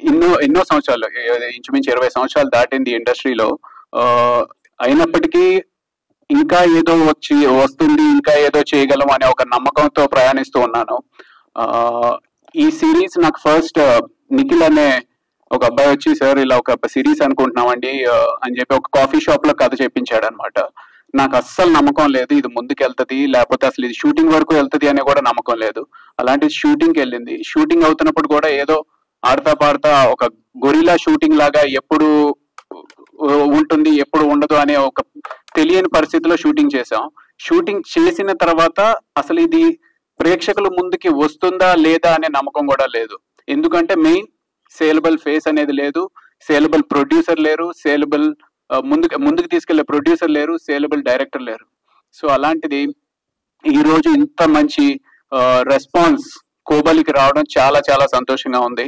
ఎన్నో ఎన్నో సంవత్సరాలు, ఇంచుమించు 20 సంవత్సరాలు దాటింది ఇండస్ట్రీలో. అయినప్పటికీ ఇంకా ఏదో వస్తుంది, ఇంకా ఏదో చేయగలం అనే ఒక నమ్మకంతో ప్రయాణిస్తూ ఉన్నాను. ఈ సిరీస్ నాకు ఫస్ట్ నిఖిల్ అనే ఒక అబ్బాయి వచ్చి, సార్ ఇలా ఒక సిరీస్ అనుకుంటున్నామండి అని చెప్పి ఒక కాఫీ షాప్ లో కథ చెప్పించాడు అనమాట. నాకు అస్సలు నమ్మకం లేదు ఇది ముందుకు వెళ్తుంది, లేకపోతే అసలు ఇది షూటింగ్ వరకు వెళ్తుంది అనే కూడా నమ్మకం లేదు. అలాంటిది షూటింగ్కి వెళ్ళింది. షూటింగ్ అవుతున్నప్పుడు కూడా ఏదో ఆడతా పాడతా ఒక గొరిలా షూటింగ్ లాగా ఎప్పుడు ఉంటుంది ఎప్పుడు ఉండదు అనే ఒక తెలియని పరిస్థితిలో షూటింగ్ చేసాం. షూటింగ్ చేసిన తర్వాత అసలు ఇది ప్రేక్షకుల ముందుకి వస్తుందా లేదా అనే నమ్మకం కూడా లేదు. ఎందుకంటే మెయిన్ సేలబుల్ ఫేస్ అనేది లేదు, సేలబుల్ ప్రొడ్యూసర్ లేరు, సేలబుల్ ముందుకు తీసుకెళ్లే ప్రొడ్యూసర్ లేరు, సేలబుల్ డైరెక్టర్ లేరు. సో అలాంటిది ఈ రోజు ఇంత మంచి రెస్పాన్స్ కోబలికి రావడం చాలా చాలా సంతోషంగా ఉంది.